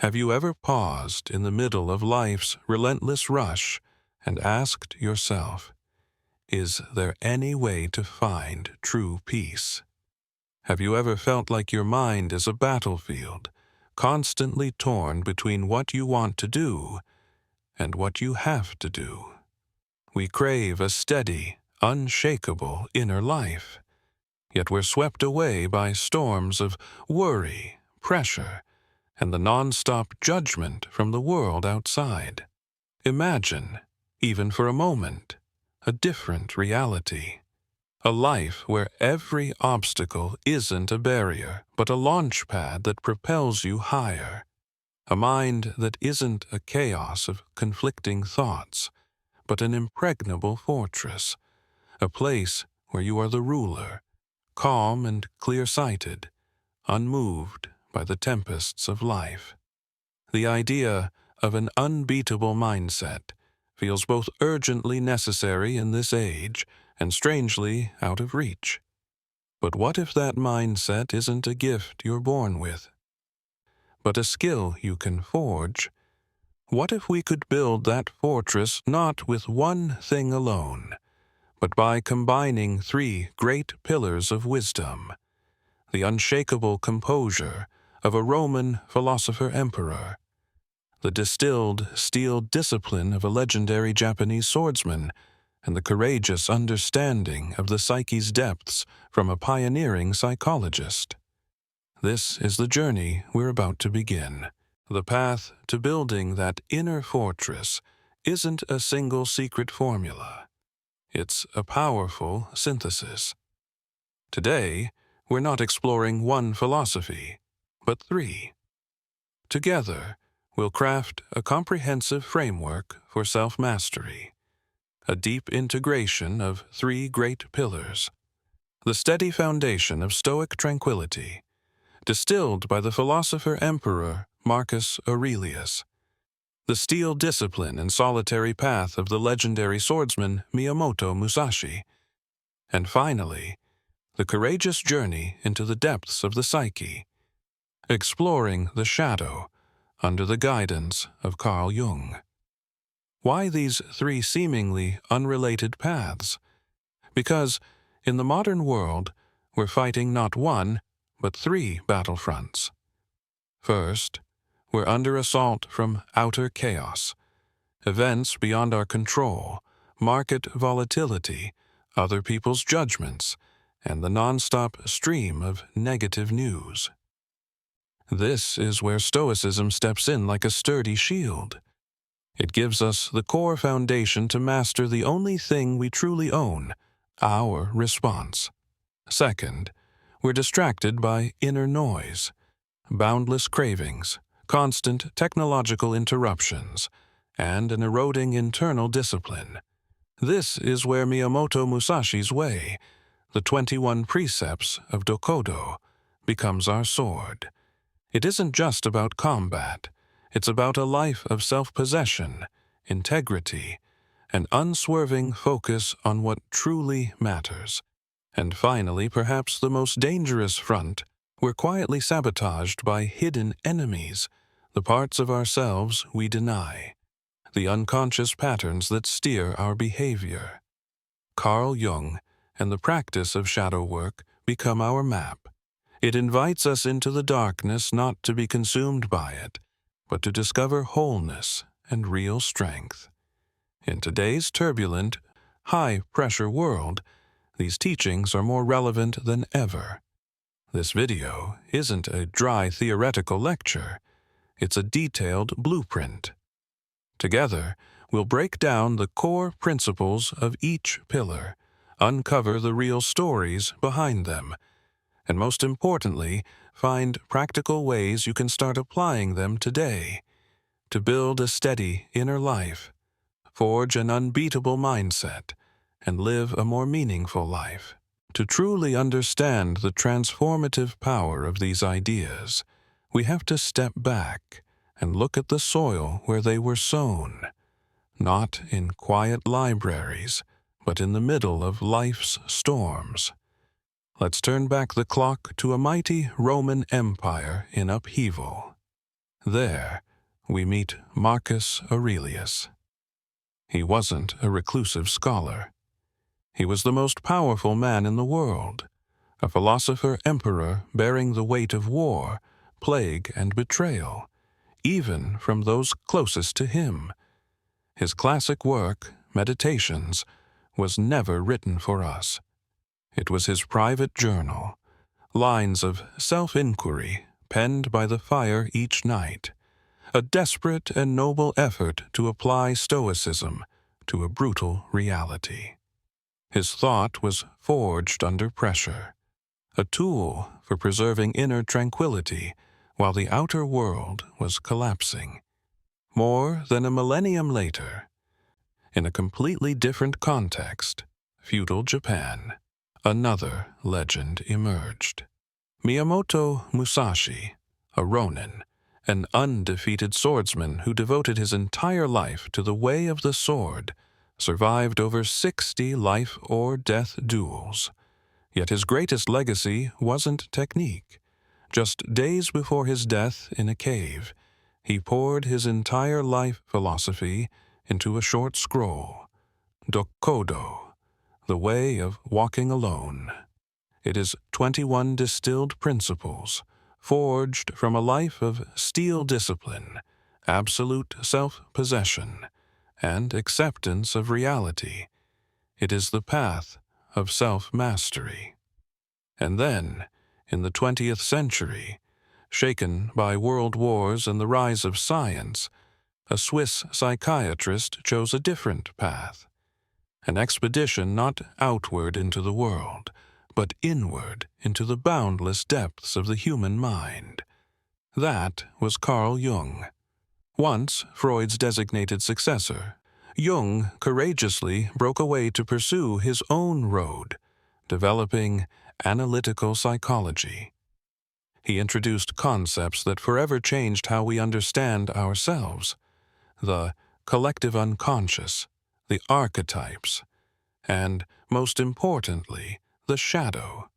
Have you ever paused in the middle of life's relentless rush and asked yourself, is there any way to find true peace? Have you ever felt like your mind is a battlefield, constantly torn between what you want to do and what you have to do? We crave a steady, unshakable inner life, yet we're swept away by storms of worry, pressure, and the non-stop judgment from the world outside. Imagine, even for a moment, a different reality. A life where every obstacle isn't a barrier, but a launch pad that propels you higher. A mind that isn't a chaos of conflicting thoughts, but an impregnable fortress. A place where you are the ruler, calm and clear-sighted, unmoved by the tempests of life. The idea of an unbeatable mindset feels both urgently necessary in this age and strangely out of reach. But what if that mindset isn't a gift you're born with, but a skill you can forge? What if we could build that fortress not with one thing alone, but by combining three great pillars of wisdom: the unshakable composure of a Roman philosopher-emperor, the distilled steel discipline of a legendary Japanese swordsman, and the courageous understanding of the psyche's depths from a pioneering psychologist. This is the journey we're about to begin. The path to building that inner fortress isn't a single secret formula. It's a powerful synthesis. Today, we're not exploring one philosophy, but three. Together, we'll craft a comprehensive framework for self-mastery. A deep integration of three great pillars. The steady foundation of Stoic tranquility, distilled by the philosopher-emperor Marcus Aurelius. The steel discipline and solitary path of the legendary swordsman Miyamoto Musashi. And finally, the courageous journey into the depths of the psyche, exploring the shadow under the guidance of Jung. Why these three seemingly unrelated paths? Because, in the modern world, we're fighting not one, but three battlefronts. First, we're under assault from outer chaos, events beyond our control, market volatility, other people's judgments, and the non-stop stream of negative news. This is where Stoicism steps in like a sturdy shield. It gives us the core foundation to master the only thing we truly own, our response. Second, we're distracted by inner noise, boundless cravings, constant technological interruptions, and an eroding internal discipline. This is where Miyamoto Musashi's way, the 21 precepts of Dokkōdō, becomes our sword. It isn't just about combat. It's about a life of self-possession, integrity, and unswerving focus on what truly matters. And finally, perhaps the most dangerous front, we're quietly sabotaged by hidden enemies, the parts of ourselves we deny, the unconscious patterns that steer our behavior. Carl Jung and the practice of shadow work become our map. It invites us into the darkness not to be consumed by it, but to discover wholeness and real strength. In today's turbulent, high-pressure world, these teachings are more relevant than ever. This video isn't a dry theoretical lecture. It's a detailed blueprint. Together, we'll break down the core principles of each pillar, uncover the real stories behind them, and most importantly, find practical ways you can start applying them today to build a steady inner life, forge an unbeatable mindset, and live a more meaningful life. To truly understand the transformative power of these ideas, we have to step back and look at the soil where they were sown, not in quiet libraries, but in the middle of life's storms. Let's turn back the clock to a mighty Roman Empire in upheaval. There, we meet Marcus Aurelius. He wasn't a reclusive scholar. He was the most powerful man in the world, a philosopher-emperor bearing the weight of war, plague, and betrayal, even from those closest to him. His classic work, Meditations, was never written for us. It was his private journal, lines of self-inquiry penned by the fire each night, a desperate and noble effort to apply Stoicism to a brutal reality. His thought was forged under pressure, a tool for preserving inner tranquility while the outer world was collapsing. More than a millennium later, in a completely different context, feudal Japan, another legend emerged. Miyamoto Musashi, a ronin, an undefeated swordsman who devoted his entire life to the way of the sword, survived over 60 life-or-death duels. Yet his greatest legacy wasn't technique. Just days before his death in a cave, he poured his entire life philosophy into a short scroll, Dokkōdō, the way of walking alone. It is 21 distilled principles, forged from a life of steel discipline, absolute self-possession, and acceptance of reality. It is the path of self-mastery. And then, in the 20th century, shaken by world wars and the rise of science, a Swiss psychiatrist chose a different path. An expedition not outward into the world, but inward into the boundless depths of the human mind. That was Carl Jung. Once Freud's designated successor, Jung courageously broke away to pursue his own road, developing analytical psychology. He introduced concepts that forever changed how we understand ourselves: the collective unconscious, the archetypes, and, most importantly, the shadow.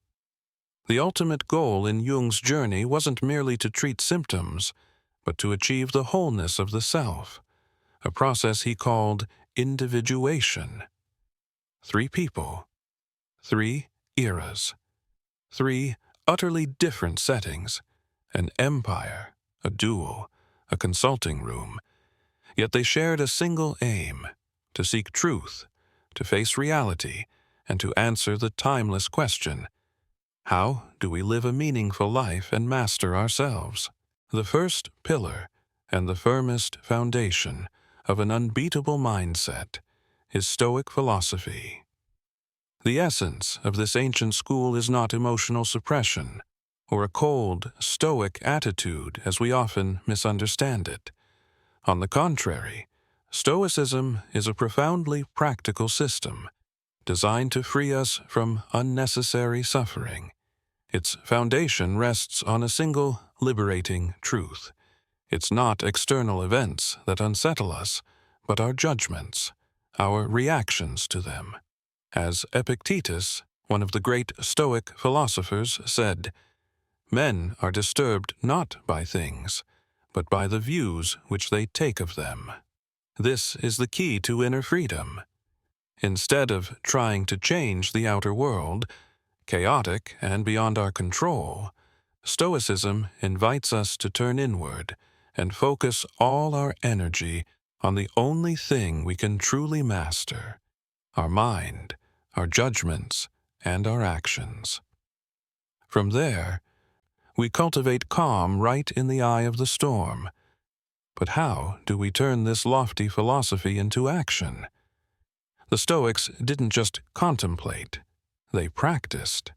The ultimate goal in Jung's journey wasn't merely to treat symptoms, but to achieve the wholeness of the self, a process he called individuation. 3 people, 3 eras, 3 utterly different settings, an empire, a duel, a consulting room, yet they shared a single aim: to seek truth, to face reality, and to answer the timeless question: how do we live a meaningful life and master ourselves? The first pillar and the firmest foundation of an unbeatable mindset is Stoic philosophy. The essence of this ancient school is not emotional suppression or a cold, stoic attitude as we often misunderstand it. On the contrary, Stoicism is a profoundly practical system designed to free us from unnecessary suffering. Its foundation rests on a single, liberating truth. It's not external events that unsettle us, but our judgments, our reactions to them. As Epictetus, one of the great Stoic philosophers, said, "Men are disturbed not by things, but by the views which they take of them." This is the key to inner freedom. Instead of trying to change the outer world, chaotic and beyond our control, Stoicism invites us to turn inward and focus all our energy on the only thing we can truly master: our mind, our judgments, and our actions. From there, we cultivate calm right in the eye of the storm. But how do we turn this lofty philosophy into action? The Stoics didn't just contemplate, they practiced.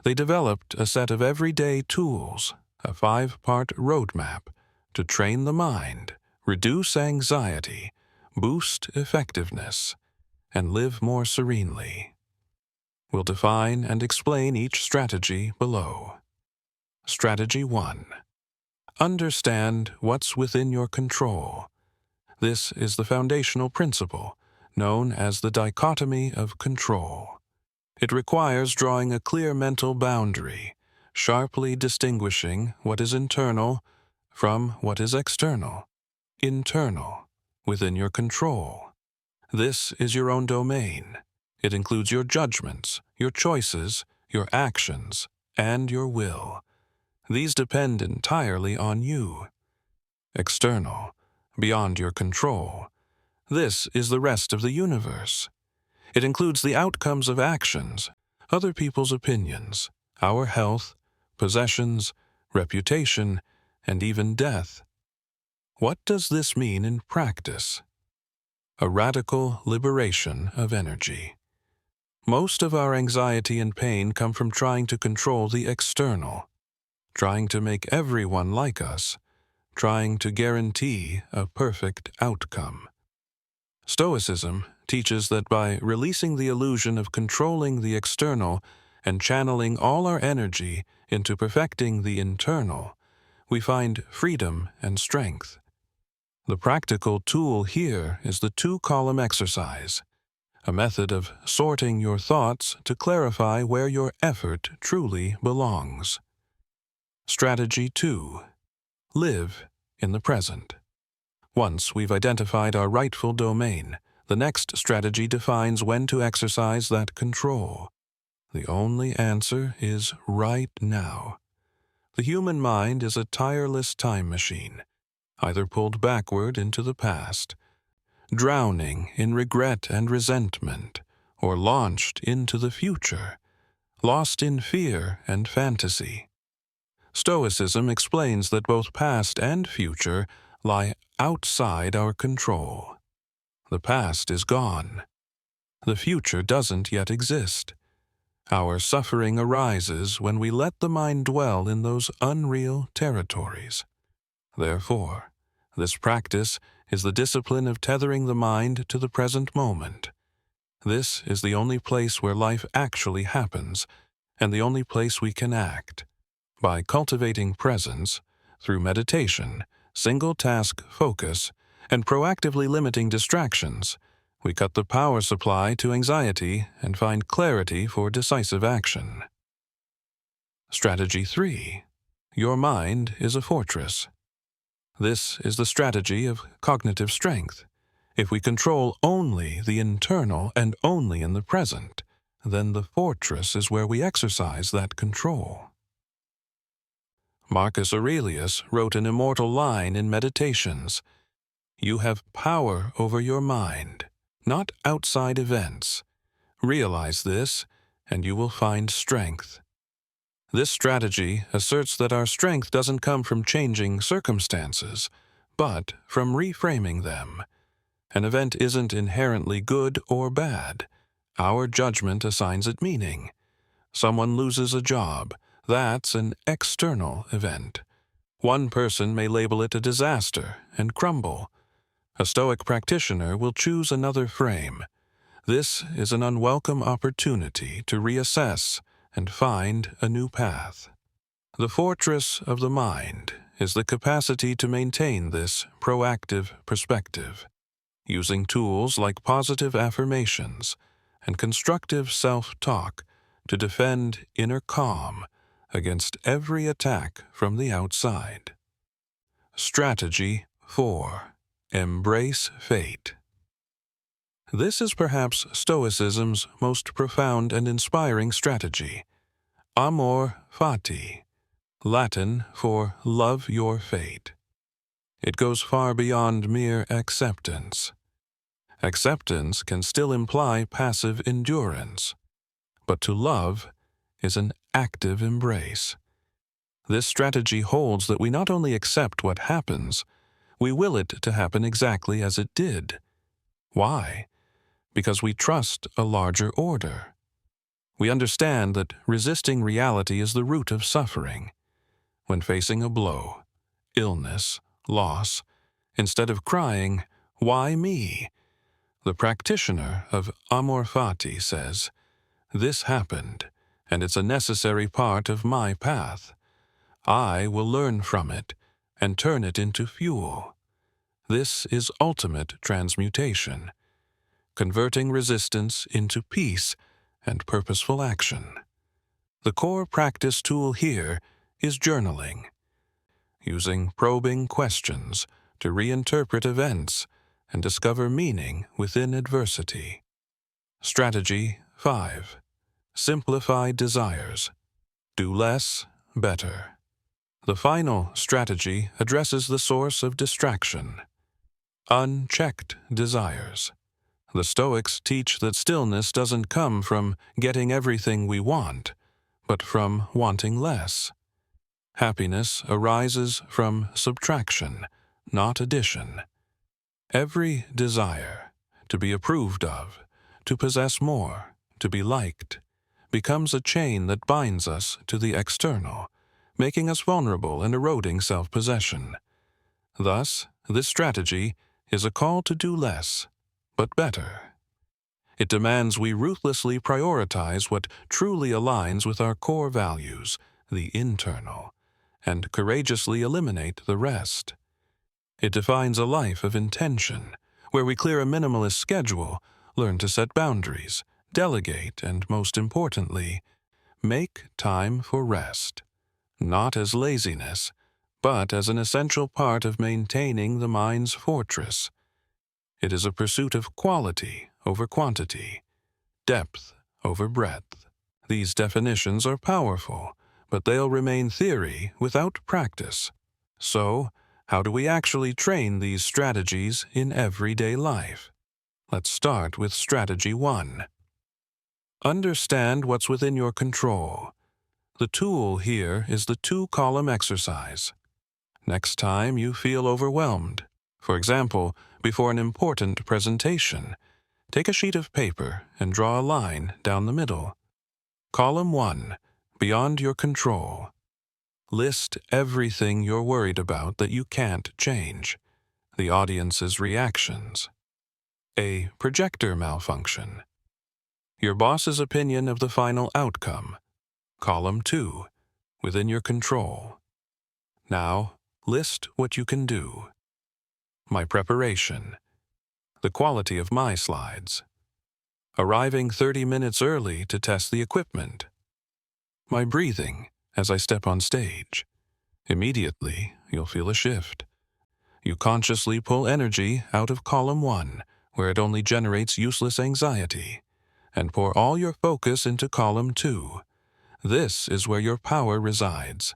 They developed a set of everyday tools, a 5-part roadmap, to train the mind, reduce anxiety, boost effectiveness, and live more serenely. We'll define and explain each strategy below. Strategy 1. Understand what's within your control. This is the foundational principle, known as the dichotomy of control. It requires drawing a clear mental boundary, sharply distinguishing what is internal from what is external, internal, within your control. This is your own domain. It includes your judgments, your choices, your actions, and your will. These depend entirely on you. External, beyond your control. This is the rest of the universe. It includes the outcomes of actions, other people's opinions, our health, possessions, reputation, and even death. What does this mean in practice? A radical liberation of energy. Most of our anxiety and pain come from trying to control the external, trying to make everyone like us, trying to guarantee a perfect outcome. Stoicism teaches that by releasing the illusion of controlling the external and channeling all our energy into perfecting the internal, we find freedom and strength. The practical tool here is the 2-column exercise, a method of sorting your thoughts to clarify where your effort truly belongs. Strategy 2. Live in the present. Once we've identified our rightful domain, the next strategy defines when to exercise that control. The only answer is right now. The human mind is a tireless time machine, either pulled backward into the past, drowning in regret and resentment, or launched into the future, lost in fear and fantasy. Stoicism explains that both past and future lie outside our control. The past is gone. The future doesn't yet exist. Our suffering arises when we let the mind dwell in those unreal territories. Therefore, this practice is the discipline of tethering the mind to the present moment. This is the only place where life actually happens, and the only place we can act. By cultivating presence, through meditation, single-task focus, and proactively limiting distractions, we cut the power supply to anxiety and find clarity for decisive action. Strategy 3. Your mind is a fortress. This is the strategy of cognitive strength. If we control only the internal and only in the present, then the fortress is where we exercise that control. Marcus Aurelius wrote an immortal line in Meditations: "You have power over your mind, not outside events. Realize this, and you will find strength." This strategy asserts that our strength doesn't come from changing circumstances, but from reframing them. An event isn't inherently good or bad. Our judgment assigns it meaning. Someone loses a job. That's an external event. One person may label it a disaster and crumble. A Stoic practitioner will choose another frame. This is an unwelcome opportunity to reassess and find a new path. The fortress of the mind is the capacity to maintain this proactive perspective, using tools like positive affirmations and constructive self-talk to defend inner calm against every attack from the outside. Strategy 4. Embrace fate. This is perhaps Stoicism's most profound and inspiring strategy. Amor fati, Latin for love your fate. It goes far beyond mere acceptance. Acceptance can still imply passive endurance, but to love is an active embrace. This strategy holds that we not only accept what happens, we will it to happen exactly as it did. Why? Because we trust a larger order. We understand that resisting reality is the root of suffering. When facing a blow, illness, loss, instead of crying, "Why me?" the practitioner of Amor fati says, "This happened, and it's a necessary part of my path. I will learn from it and turn it into fuel." This is ultimate transmutation, converting resistance into peace and purposeful action. The core practice tool here is journaling. using probing questions to reinterpret events and discover meaning within adversity. Strategy 5. Simplify desires. Do less, better. The final strategy addresses the source of distraction: unchecked desires. The Stoics teach that stillness doesn't come from getting everything we want, but from wanting less. Happiness arises from subtraction, not addition. Every desire, to be approved of, to possess more, to be liked, becomes a chain that binds us to the external, making us vulnerable and eroding self-possession. Thus, this strategy is a call to do less, but better. It demands we ruthlessly prioritize what truly aligns with our core values, the internal, and courageously eliminate the rest. It defines a life of intention, where we clear a minimalist schedule, learn to set boundaries, delegate, and most importantly, make time for rest, not as laziness, but as an essential part of maintaining the mind's fortress. It is a pursuit of quality over quantity, depth over breadth. These definitions are powerful, but they'll remain theory without practice. So, how do we actually train these strategies in everyday life? Let's start with strategy 1. Understand what's within your control. The tool here is the 2-column exercise. Next time you feel overwhelmed, for example, before an important presentation, take a sheet of paper and draw a line down the middle. Column 1, beyond your control. List everything you're worried about that you can't change. The audience's reactions. A projector malfunction. Your boss's opinion of the final outcome. Column 2, within your control. Now, list what you can do. My preparation. The quality of my slides. Arriving 30 minutes early to test the equipment. My breathing as I step on stage. Immediately, you'll feel a shift. You consciously pull energy out of column 1, where it only generates useless anxiety, and pour all your focus into column 2. This is where your power resides.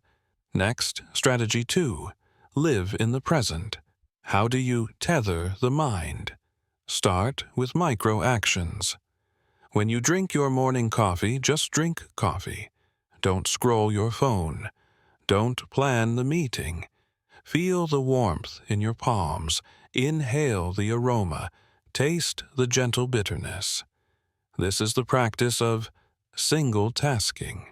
Next, strategy 2. Live in the present. How do you tether the mind? Start with micro actions. When you drink your morning coffee, just drink coffee. Don't scroll your phone. Don't plan the meeting. Feel the warmth in your palms. Inhale the aroma. Taste the gentle bitterness. This is the practice of single tasking.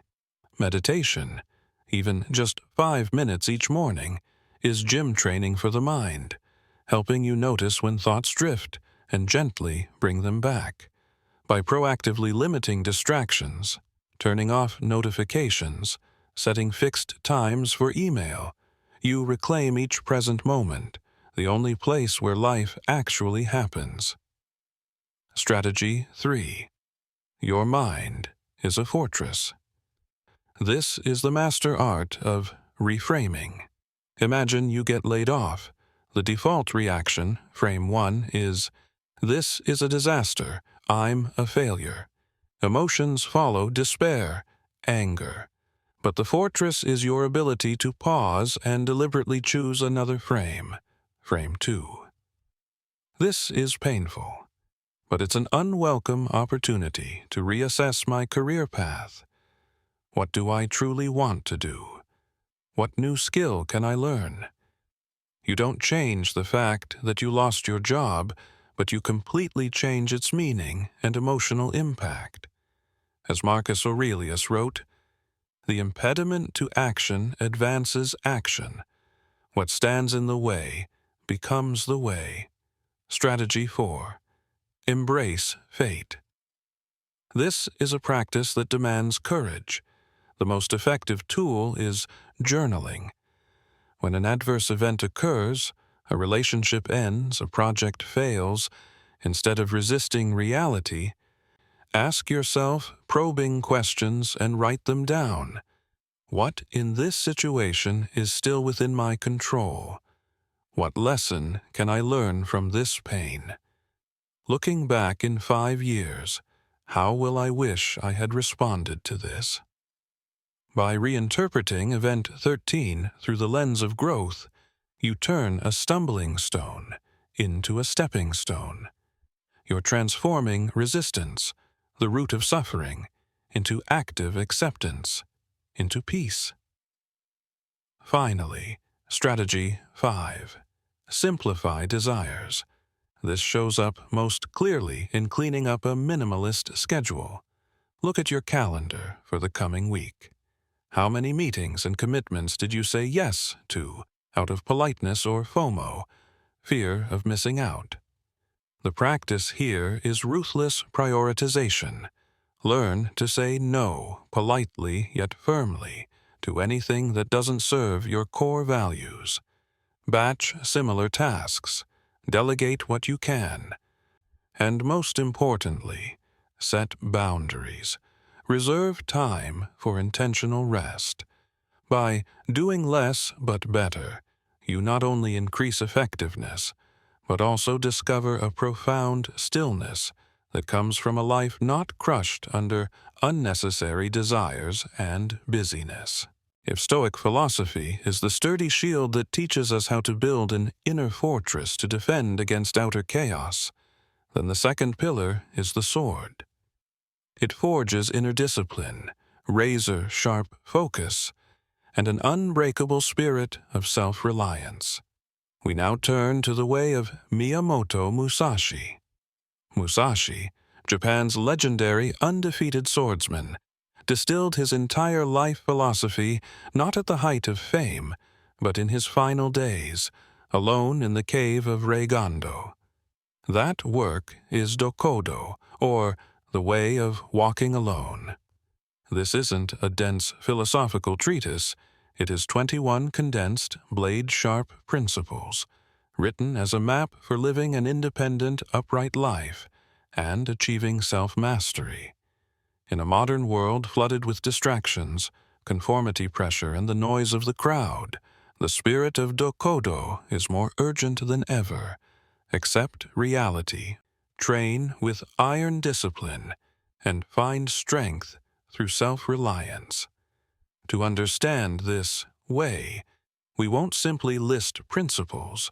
Meditation, even just 5 minutes each morning, is gym training for the mind, helping you notice when thoughts drift and gently bring them back. By proactively limiting distractions, turning off notifications, setting fixed times for email, you reclaim each present moment, the only place where life actually happens. Strategy 3. Your mind is a fortress. This is the master art of reframing. Imagine you get laid off. The default reaction, frame 1, is, "This is a disaster. I'm a failure." Emotions follow despair, anger. But the fortress is your ability to pause and deliberately choose another frame, frame 2. This is painful, but it's an unwelcome opportunity to reassess my career path. What do I truly want to do? What new skill can I learn? You don't change the fact that you lost your job, but you completely change its meaning and emotional impact. As Marcus Aurelius wrote, "The impediment to action advances action. What stands in the way becomes the way." Strategy 4. Embrace fate. This is a practice that demands courage. The most effective tool is journaling. When an adverse event occurs, a relationship ends, a project fails, instead of resisting reality, ask yourself probing questions and write them down. What in this situation is still within my control? What lesson can I learn from this pain? Looking back in 5 years, how will I wish I had responded to this? By reinterpreting Event 13 through the lens of growth, you turn a stumbling stone into a stepping stone. You're transforming resistance, the root of suffering, into active acceptance, into peace. Finally, Strategy 5. Simplify desires. This shows up most clearly in cleaning up a minimalist schedule. Look at your calendar for the coming week. How many meetings and commitments did you say yes to out of politeness or FOMO, fear of missing out? The practice here is ruthless prioritization. Learn to say no politely yet firmly to anything that doesn't serve your core values. Batch similar tasks. Delegate what you can. And most importantly, set boundaries. Reserve time for intentional rest. By doing less but better, you not only increase effectiveness, but also discover a profound stillness that comes from a life not crushed under unnecessary desires and busyness. If Stoic philosophy is the sturdy shield that teaches us how to build an inner fortress to defend against outer chaos, then the second pillar is the sword. It forges inner discipline, razor-sharp focus, and an unbreakable spirit of self-reliance. We now turn to the way of Miyamoto Musashi. Musashi, Japan's legendary undefeated swordsman, distilled his entire life philosophy not at the height of fame, but in his final days, alone in the cave of Reigando. That work is Dokkōdō, or the way of walking alone. This isn't a dense philosophical treatise. It is 21 condensed, blade-sharp principles, written as a map for living an independent, upright life and achieving self-mastery. In a modern world flooded with distractions, conformity pressure, and the noise of the crowd, the spirit of Dokkōdō is more urgent than ever. Accept reality, train with iron discipline, and find strength through self-reliance. To understand this way, we won't simply list principles.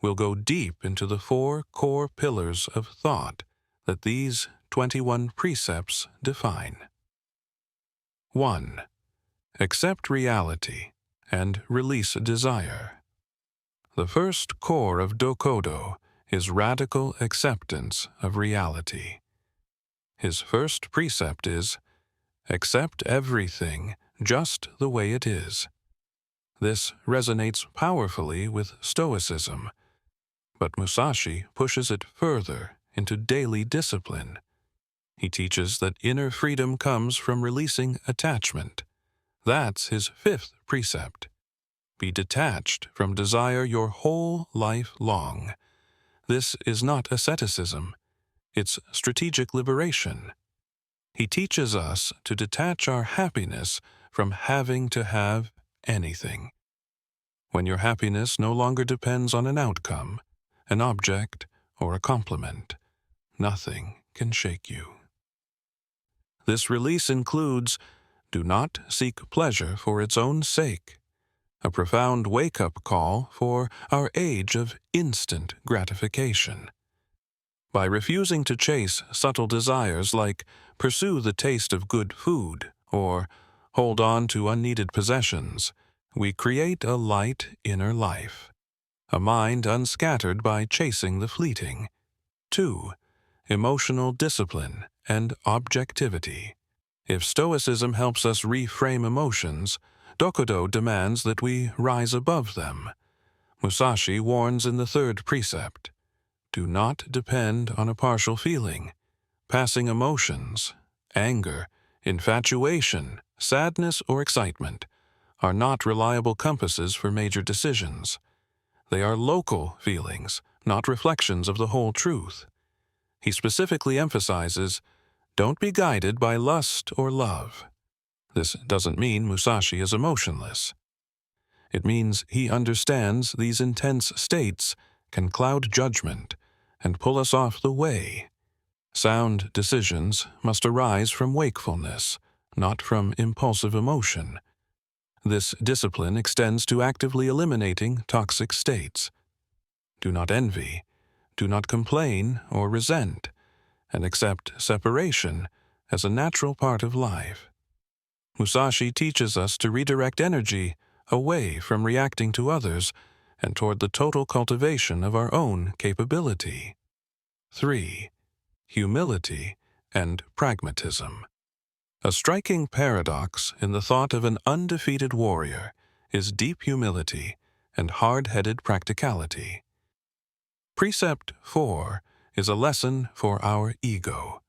We'll go deep into the 4 core pillars of thought that these 21 precepts define. 1. Accept reality and release desire. The first core of Dokkōdō is radical acceptance of reality. His first precept is, accept everything just the way it is. This resonates powerfully with Stoicism, but Musashi pushes it further into daily discipline. He teaches that inner freedom comes from releasing attachment. That's his 5th precept. Be detached from desire your whole life long. This is not asceticism. It's strategic liberation. He teaches us to detach our happiness from having to have anything. When your happiness no longer depends on an outcome, an object, or a compliment, nothing can shake you. This release includes, do not seek pleasure for its own sake, a profound wake-up call for our age of instant gratification. By refusing to chase subtle desires like pursue the taste of good food or hold on to unneeded possessions, we create a light inner life, a mind unscattered by chasing the fleeting. 2. Emotional discipline and objectivity. If Stoicism helps us reframe emotions, Dokkōdō demands that we rise above them. Musashi warns in the 3rd precept, do not depend on a partial feeling. Passing emotions, anger, infatuation, sadness, or excitement are not reliable compasses for major decisions. They are local feelings, not reflections of the whole truth. He specifically emphasizes, don't be guided by lust or love. This doesn't mean Musashi is emotionless. It means he understands these intense states can cloud judgment and pull us off the way. Sound decisions must arise from wakefulness, not from impulsive emotion. This discipline extends to actively eliminating toxic states. Do not envy, do not complain or resent, and accept separation as a natural part of life. Musashi teaches us to redirect energy away from reacting to others and toward the total cultivation of our own capability. 3. Humility and pragmatism. A striking paradox in the thought of an undefeated warrior is deep humility and hard-headed practicality. Precept 4 is a lesson for our ego.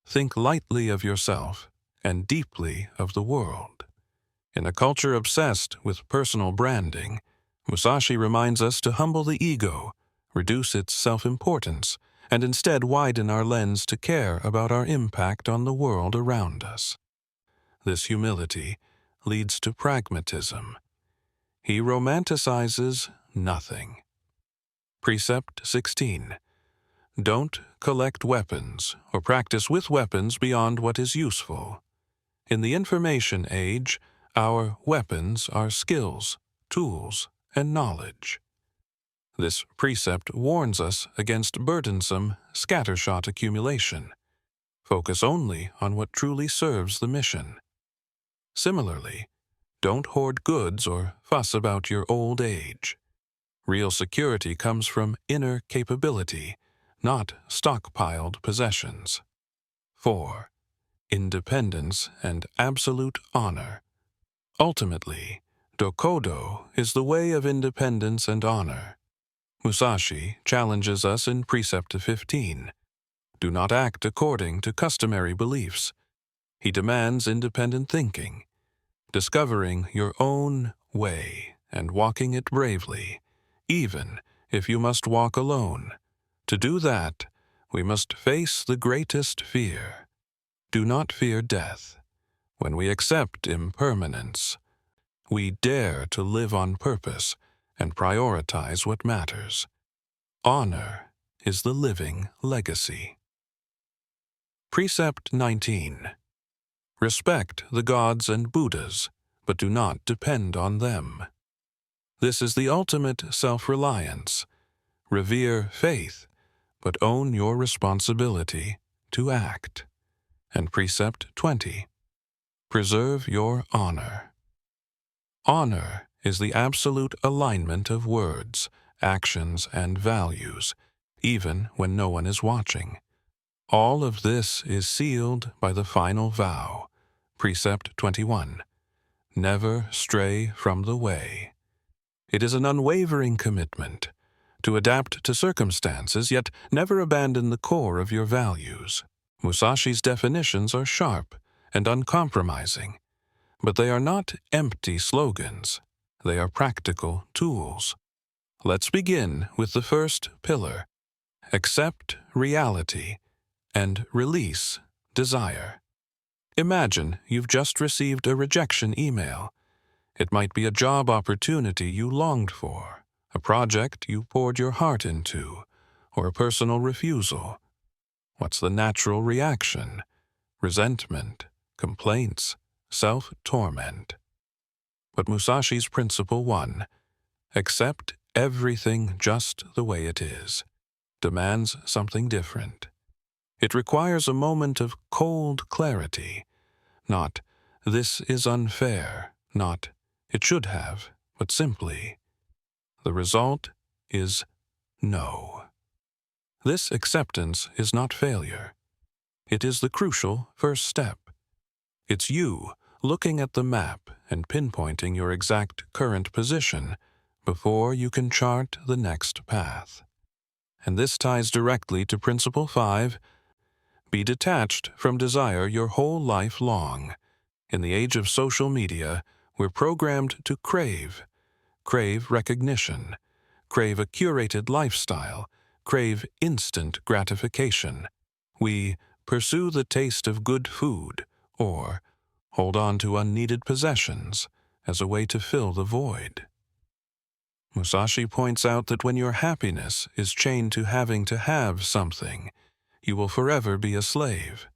Think lightly of yourself and deeply of the world. In a culture obsessed with personal branding, Musashi reminds us to humble the ego, reduce its self-importance, and instead widen our lens to care about our impact on the world around us. This humility leads to pragmatism. He romanticizes nothing. Precept 16. Don't collect weapons or practice with weapons beyond what is useful. In the information age, our weapons are skills, tools, and knowledge. This precept warns us against burdensome, scattershot accumulation. Focus only on what truly serves the mission. Similarly, don't hoard goods or fuss about your old age. Real security comes from inner capability, not stockpiled possessions. 4. Independence and absolute honor. Ultimately, Dokkōdō is the way of independence and honor. Musashi challenges us in Precept 15. Do not act according to customary beliefs. He demands independent thinking, discovering your own way and walking it bravely, even if you must walk alone. To do that, we must face the greatest fear. Do not fear death. When we accept impermanence, we dare to live on purpose and prioritize what matters. Honor is the living legacy. Precept 19. Respect the gods and Buddhas, but do not depend on them. This is the ultimate self-reliance. Revere faith, but own your responsibility to act. And Precept 20. Preserve your honor. Honor is the absolute alignment of words, actions, and values, even when no one is watching. All of this is sealed by the final vow, Precept 21. Never stray from the way. It is an unwavering commitment to adapt to circumstances, yet never abandon the core of your values. Musashi's definitions are sharp and uncompromising, but they are not empty slogans. They are practical tools. Let's begin with the first pillar. Accept reality and release desire. Imagine you've just received a rejection email. It might be a job opportunity you longed for, a project you poured your heart into, or a personal refusal. What's the natural reaction? Resentment, complaints, self-torment. But Musashi's Principle 1, accept everything just the way it is, demands something different. It requires a moment of cold clarity, not, this is unfair, not, it should have, but simply, the result is no. This acceptance is not failure. It is the crucial first step. It's you looking at the map and pinpointing your exact current position before you can chart the next path. And this ties directly to Principle 5, be detached from desire your whole life long. In the age of social media, we're programmed to crave recognition, crave a curated lifestyle, crave instant gratification. We pursue the taste of good food or hold on to unneeded possessions as a way to fill the void. Musashi points out that when your happiness is chained to having to have something, you will forever be a slave.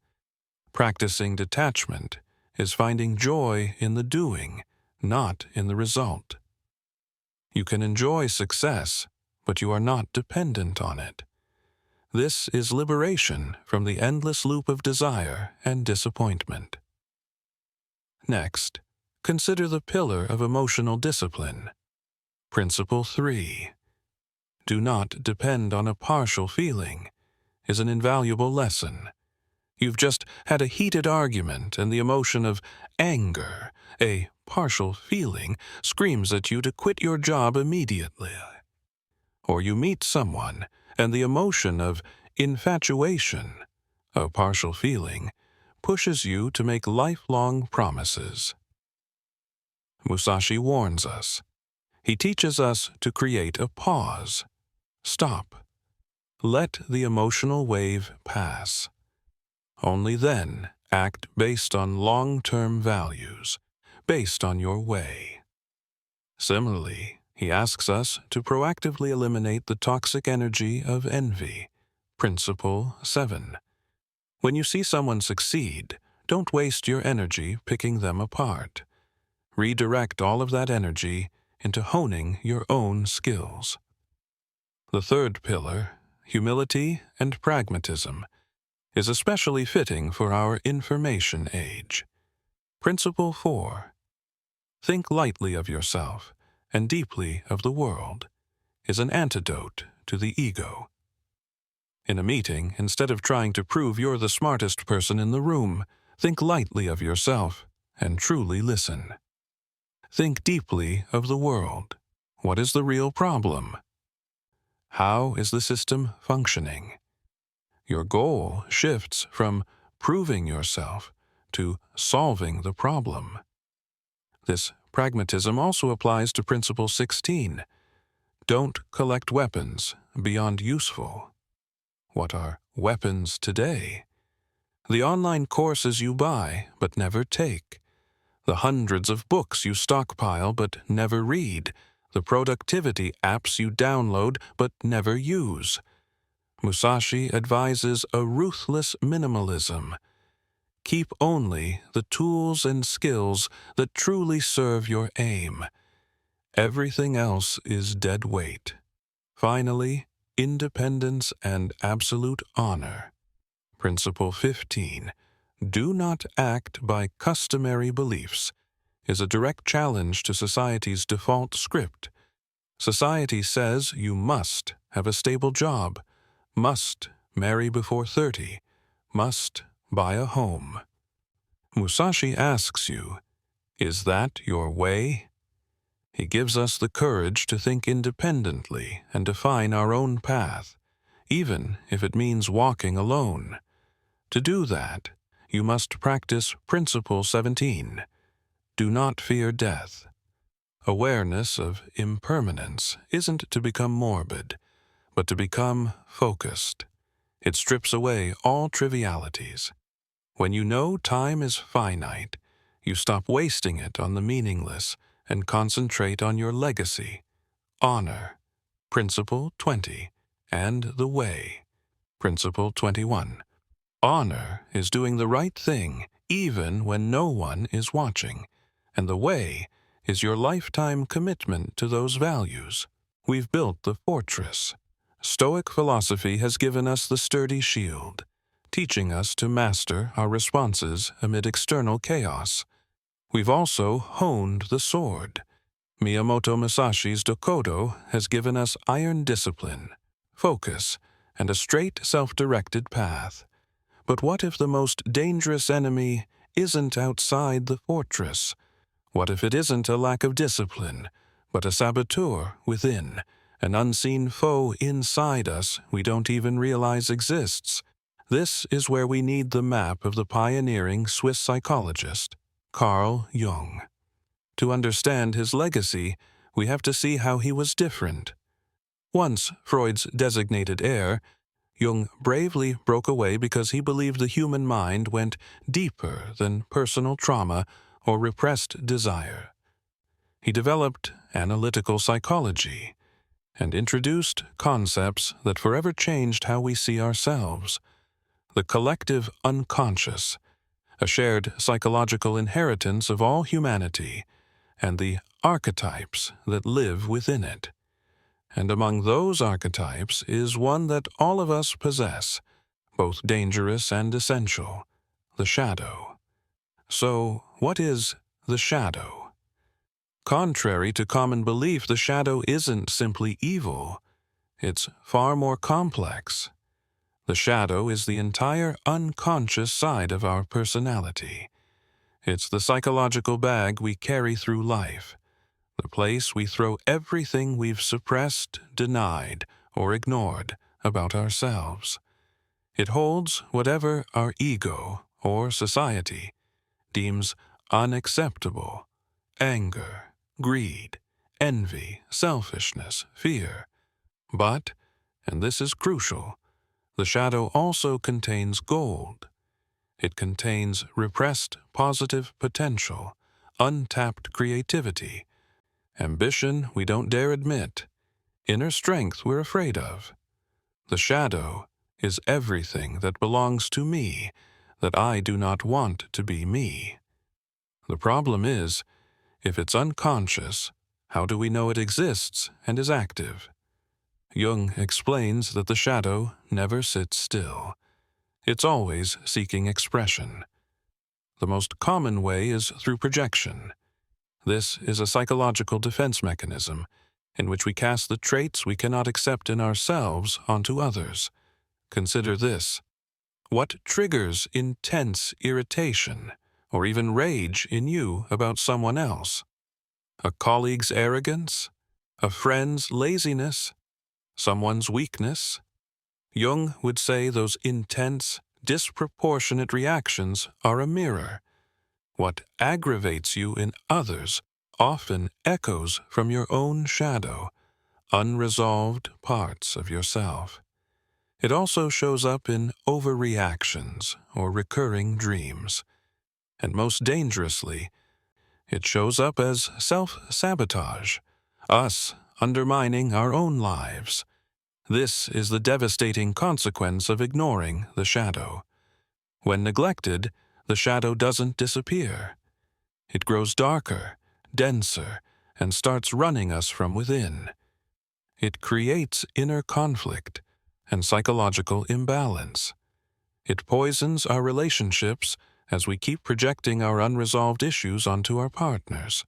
Practicing detachment is finding joy in the doing, not in the result. You can enjoy success, but you are not dependent on it. This is liberation from the endless loop of desire and disappointment. Next, consider the pillar of emotional discipline. Principle 3. Do not depend on a partial feeling is an invaluable lesson. You've just had a heated argument and the emotion of anger, a partial feeling, screams at you to quit your job immediately. Or you meet someone and the emotion of infatuation, a partial feeling, pushes you to make lifelong promises. Musashi warns us. He teaches us to create a pause. Stop. Let the emotional wave pass. Only then act based on long-term values, based on your way. Similarly, he asks us to proactively eliminate the toxic energy of envy. Principle 7. When you see someone succeed, don't waste your energy picking them apart. Redirect all of that energy into honing your own skills. The third pillar, humility and pragmatism, is especially fitting for our information age. Principle 4. Think lightly of yourself and deeply of the world is an antidote to the ego. In a meeting, instead of trying to prove you're the smartest person in the room, think lightly of yourself and truly listen. Think deeply of the world. What is the real problem? How is the system functioning? Your goal shifts from proving yourself to solving the problem. This pragmatism also applies to Principle 16. Don't collect weapons beyond useful. What are weapons today? The online courses you buy but never take. The hundreds of books you stockpile but never read. The productivity apps you download but never use. Musashi advises a ruthless minimalism. Keep only the tools and skills that truly serve your aim. Everything else is dead weight. Finally, independence and absolute honor. Principle 15. Do not act by customary beliefs is a direct challenge to society's default script. Society says you must have a stable job, must marry before 30, must buy a home. Musashi asks you, is that your way? He gives us the courage to think independently and define our own path, even if it means walking alone. To do that, you must practice Principle 17. Do not fear death. Awareness of impermanence isn't to become morbid, but to become focused. It strips away all trivialities. When you know time is finite, you stop wasting it on the meaningless and concentrate on your legacy, honor, Principle 20, and the way, Principle 21. Honor is doing the right thing even when no one is watching, and the way is your lifetime commitment to those values. We've built the fortress. Stoic philosophy has given us the sturdy shield, teaching us to master our responses amid external chaos. We've also honed the sword. Miyamoto Musashi's Dokkōdō has given us iron discipline, focus, and a straight, self-directed path. But what if the most dangerous enemy isn't outside the fortress? What if it isn't a lack of discipline, but a saboteur within, an unseen foe inside us we don't even realize exists? This is where we need the map of the pioneering Swiss psychologist, Carl Jung. To understand his legacy, we have to see how he was different. Once Freud's designated heir, Jung bravely broke away because he believed the human mind went deeper than personal trauma or repressed desire. He developed analytical psychology and introduced concepts that forever changed how we see ourselves. The collective unconscious, a shared psychological inheritance of all humanity, and the archetypes that live within it. And among those archetypes is one that all of us possess, both dangerous and essential, the shadow. So, what is the shadow? Contrary to common belief, the shadow isn't simply evil. It's far more complex. The shadow is the entire unconscious side of our personality. It's the psychological bag we carry through life, the place we throw everything we've suppressed, denied, or ignored about ourselves. It holds whatever our ego or society deems unacceptable: anger, greed, envy, selfishness, fear. But, and this is crucial, the shadow also contains gold. It contains repressed positive potential, untapped creativity, ambition we don't dare admit, inner strength we're afraid of. The shadow is everything that belongs to me, that I do not want to be me. The problem is, if it's unconscious, how do we know it exists and is active? Jung explains that the shadow never sits still. It's always seeking expression. The most common way is through projection. This is a psychological defense mechanism in which we cast the traits we cannot accept in ourselves onto others. Consider this. What triggers intense irritation or even rage in you about someone else? A colleague's arrogance? A friend's laziness? Someone's weakness? Jung would say those intense, disproportionate reactions are a mirror. What aggravates you in others often echoes from your own shadow, unresolved parts of yourself. It also shows up in overreactions or recurring dreams. And most dangerously, it shows up as self-sabotage, us undermining our own lives. This is the devastating consequence of ignoring the shadow. When neglected, the shadow doesn't disappear. It grows darker, denser, and starts running us from within. It creates inner conflict and psychological imbalance. It poisons our relationships as we keep projecting our unresolved issues onto our partners.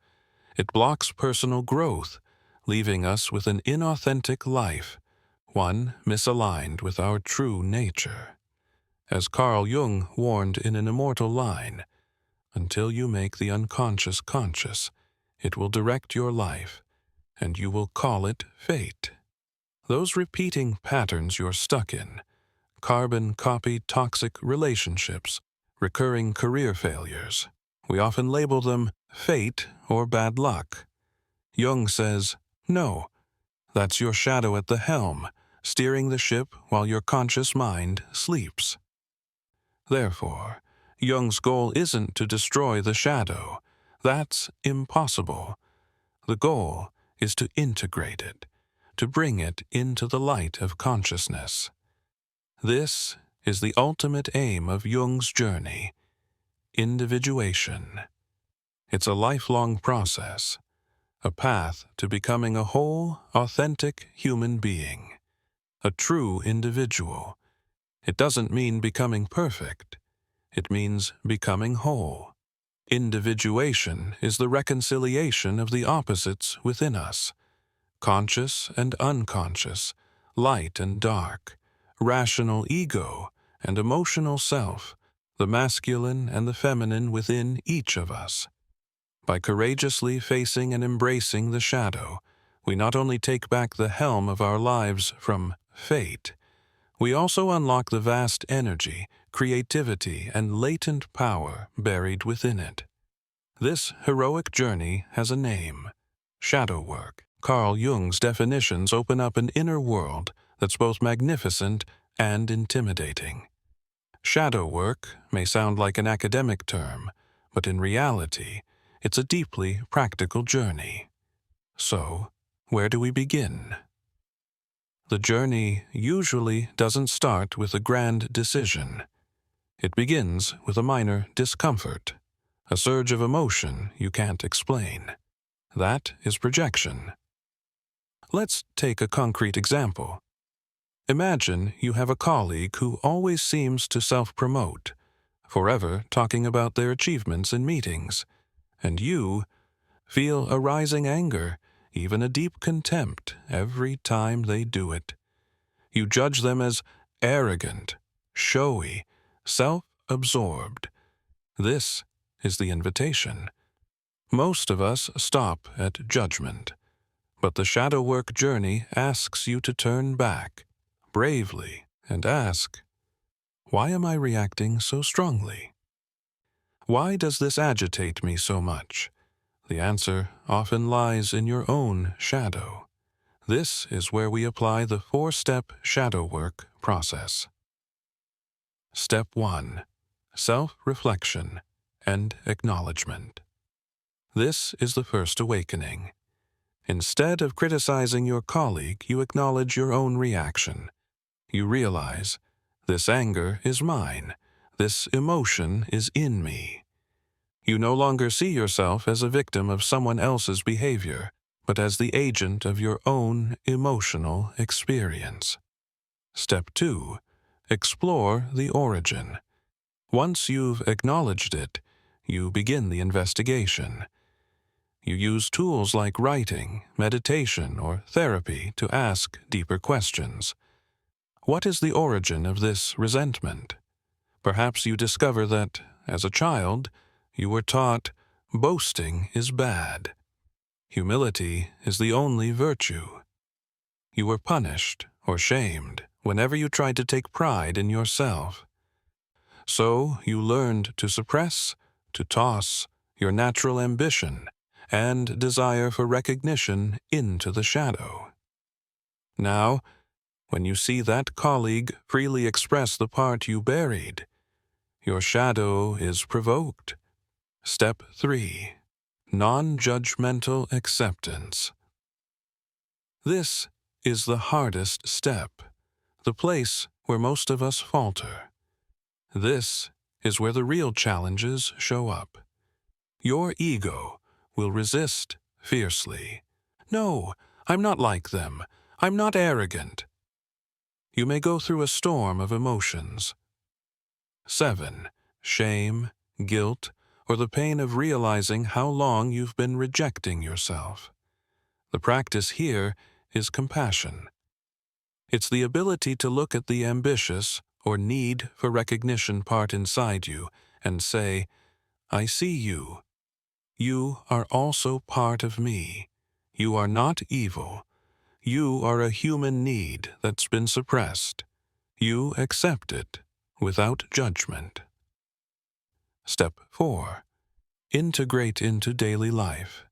It blocks personal growth, leaving us with an inauthentic life, one misaligned with our true nature. As Carl Jung warned in an immortal line, "Until you make the unconscious conscious, it will direct your life, and you will call it fate." Those repeating patterns you're stuck in, carbon copy toxic relationships, recurring career failures, we often label them fate or bad luck. Jung says, no, that's your shadow at the helm, steering the ship while your conscious mind sleeps. Therefore, Jung's goal isn't to destroy the shadow. That's impossible. The goal is to integrate it, to bring it into the light of consciousness. This is the ultimate aim of Jung's journey: individuation. It's a lifelong process, a path to becoming a whole, authentic human being, a true individual. It doesn't mean becoming perfect. It means becoming whole. Individuation is the reconciliation of the opposites within us: conscious and unconscious, light and dark, rational ego and emotional self, the masculine and the feminine within each of us. By courageously facing and embracing the shadow, we not only take back the helm of our lives from fate, we also unlock the vast energy, creativity, and latent power buried within it. This heroic journey has a name: shadow work. Carl Jung's definitions open up an inner world that's both magnificent and intimidating. Shadow work may sound like an academic term, but in reality, it's a deeply practical journey. So, where do we begin? The journey usually doesn't start with a grand decision. It begins with a minor discomfort, a surge of emotion you can't explain. That is projection. Let's take a concrete example. Imagine you have a colleague who always seems to self-promote, forever talking about their achievements in meetings, and you feel a rising anger, even a deep contempt every time they do it. You judge them as arrogant, showy, self-absorbed. This is the invitation. Most of us stop at judgment, but the shadow work journey asks you to turn back, bravely, and ask, why am I reacting so strongly? Why does this agitate me so much? The answer often lies in your own shadow. This is where we apply the 4-step shadow work process. Step 1. Self-reflection and acknowledgement. This is the first awakening. Instead of criticizing your colleague, you acknowledge your own reaction. You realize, this anger is mine. This emotion is in me. You no longer see yourself as a victim of someone else's behavior, but as the agent of your own emotional experience. Step 2. Explore the origin. Once you've acknowledged it, you begin the investigation. You use tools like writing, meditation, or therapy to ask deeper questions. What is the origin of this resentment? Perhaps you discover that, as a child, you were taught boasting is bad. Humility is the only virtue. You were punished or shamed whenever you tried to take pride in yourself. So you learned to suppress, to toss your natural ambition and desire for recognition into the shadow. Now, when you see that colleague freely express the part you buried, your shadow is provoked. Step 3. Non-judgmental acceptance. This is the hardest step, the place where most of us falter. This is where the real challenges show up. Your ego will resist fiercely. No, I'm not like them. I'm not arrogant. You may go through a storm of emotions. 7. Shame, guilt, or the pain of realizing how long you've been rejecting yourself. The practice here is compassion. It's the ability to look at the ambitious or need for recognition part inside you and say, I see you. You are also part of me. You are not evil. You are a human need that's been suppressed. You accept it without judgment. Step 4. Integrate into daily life.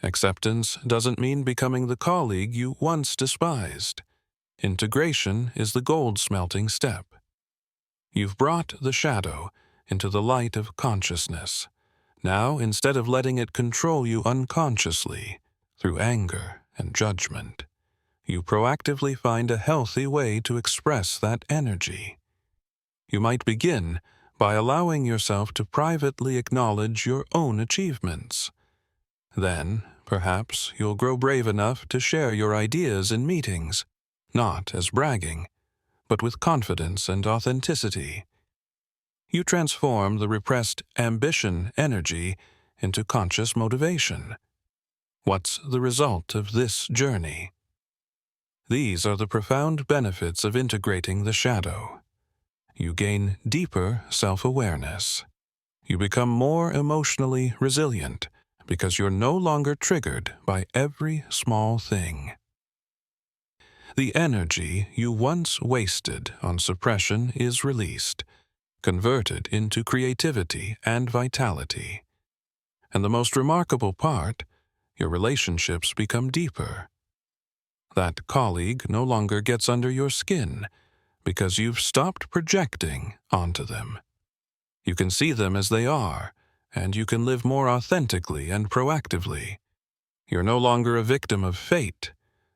Acceptance doesn't mean becoming the colleague you once despised. Integration is the gold-smelting step. You've brought the shadow into the light of consciousness. Now, instead of letting it control you unconsciously through anger and judgment, you proactively find a healthy way to express that energy. You might begin by allowing yourself to privately acknowledge your own achievements. Then, perhaps, you'll grow brave enough to share your ideas in meetings, not as bragging, but with confidence and authenticity. You transform the repressed ambition energy into conscious motivation. What's the result of this journey? These are the profound benefits of integrating the shadow. You gain deeper self-awareness. You become more emotionally resilient because you're no longer triggered by every small thing. The energy you once wasted on suppression is released, converted into creativity and vitality. And the most remarkable part, your relationships become deeper. That colleague no longer gets under your skin, because you've stopped projecting onto them. You can see them as they are, and you can live more authentically and proactively. You're no longer a victim of fate.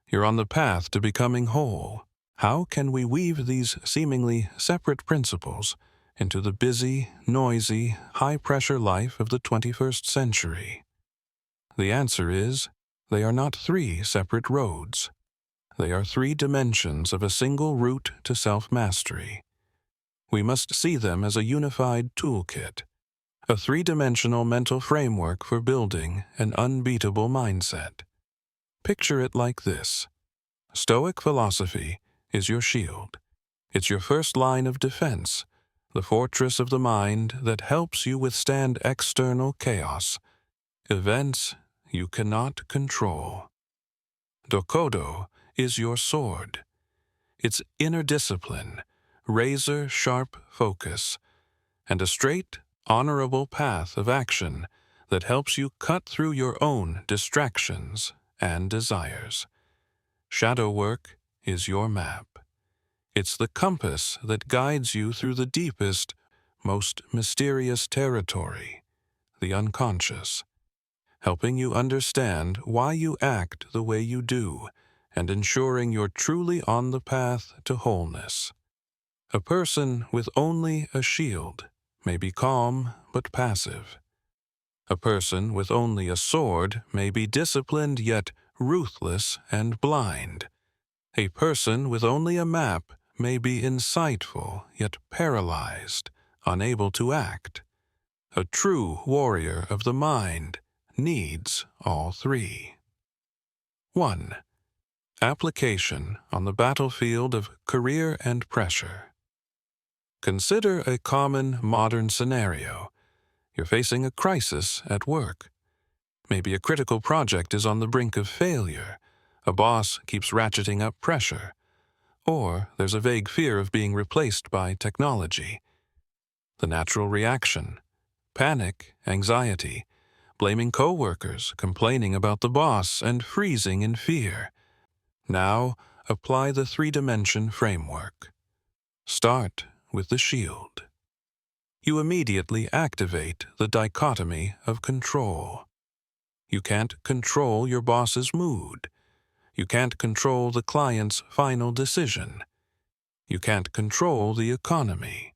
You're on the path to becoming whole. How can we weave these seemingly separate principles into the busy, noisy, high-pressure life of the 21st century? The answer is, they are not three separate roads. They are three dimensions of a single route to self-mastery. We must see them as a unified toolkit, a three-dimensional mental framework for building an unbeatable mindset. Picture it like this. Stoic philosophy is your shield. It's your first line of defense, the fortress of the mind that helps you withstand external chaos, events you cannot control. Dokkōdō is your sword. It's inner discipline, razor-sharp focus, and a straight, honorable path of action that helps you cut through your own distractions and desires. Shadow work is your map. It's the compass that guides you through the deepest, most mysterious territory, the unconscious, helping you understand why you act the way you do and ensuring you're truly on the path to wholeness. A person with only a shield may be calm but passive. A person with only a sword may be disciplined yet ruthless and blind. A person with only a map may be insightful yet paralyzed, unable to act. A true warrior of the mind needs all three. 1. Application on the battlefield of career and pressure. Consider a common modern scenario. You're facing a crisis at work. Maybe a critical project is on the brink of failure. A boss keeps ratcheting up pressure. Or there's a vague fear of being replaced by technology. The natural reaction: panic, anxiety, blaming coworkers, complaining about the boss, and freezing in fear. Now, apply the three-dimension framework. Start with the shield. You immediately activate the dichotomy of control. You can't control your boss's mood. You can't control the client's final decision. You can't control the economy.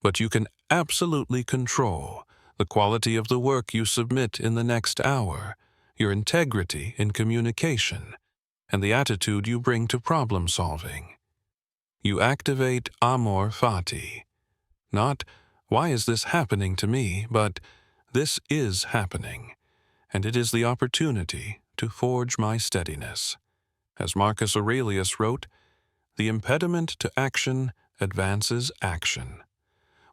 But you can absolutely control the quality of the work you submit in the next hour, your integrity in communication, and the attitude you bring to problem solving. You activate amor fati. Not, why is this happening to me, but this is happening, and it is the opportunity to forge my steadiness. As Marcus Aurelius wrote, the impediment to action advances action.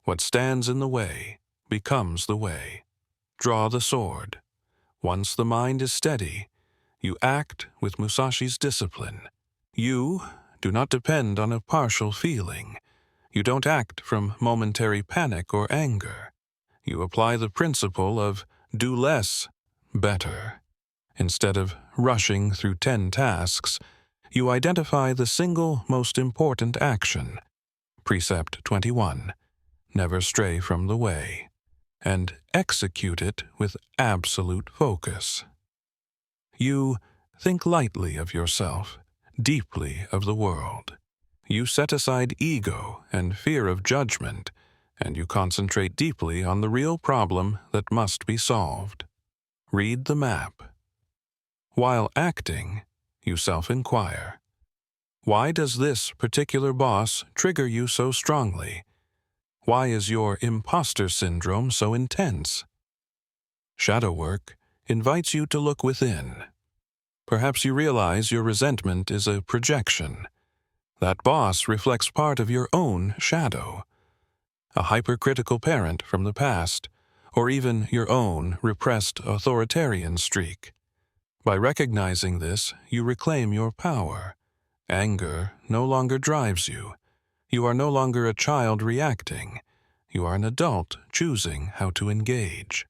What stands in the way becomes the way. Draw the sword. Once the mind is steady, you act with Musashi's discipline. You do not depend on a partial feeling. You don't act from momentary panic or anger. You apply the principle of do less, better. Instead of rushing through 10 tasks, you identify the single most important action. Precept 21. Never stray from the way, and execute it with absolute focus. You think lightly of yourself, deeply of the world. You set aside ego and fear of judgment, and you concentrate deeply on the real problem that must be solved. Read the map. While acting, you self-inquire. Why does this particular boss trigger you so strongly? Why is your imposter syndrome so intense? Shadow work invites you to look within. Perhaps you realize your resentment is a projection. That boss reflects part of your own shadow. A hypercritical parent from the past, or even your own repressed authoritarian streak. By recognizing this, you reclaim your power. Anger no longer drives you. You are no longer a child reacting. You are an adult choosing how to engage.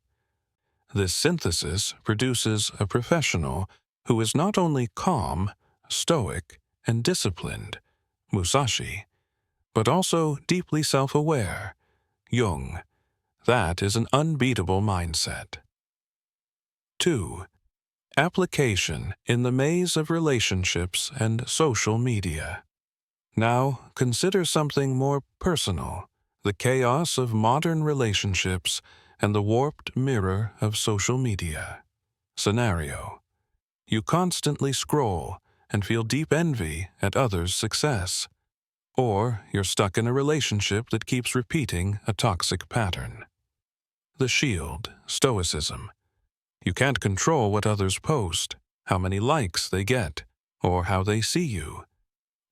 This synthesis produces a professional who is not only calm, stoic, and disciplined, Musashi, but also deeply self-aware. Jung. That is an unbeatable mindset. 2. Application in the maze of relationships and social media. Now, consider something more personal, the chaos of modern relationships and the warped mirror of social media. Scenario: you constantly scroll and feel deep envy at others' success. Or you're stuck in a relationship that keeps repeating a toxic pattern. The shield, Stoicism. You can't control what others post, how many likes they get, or how they see you.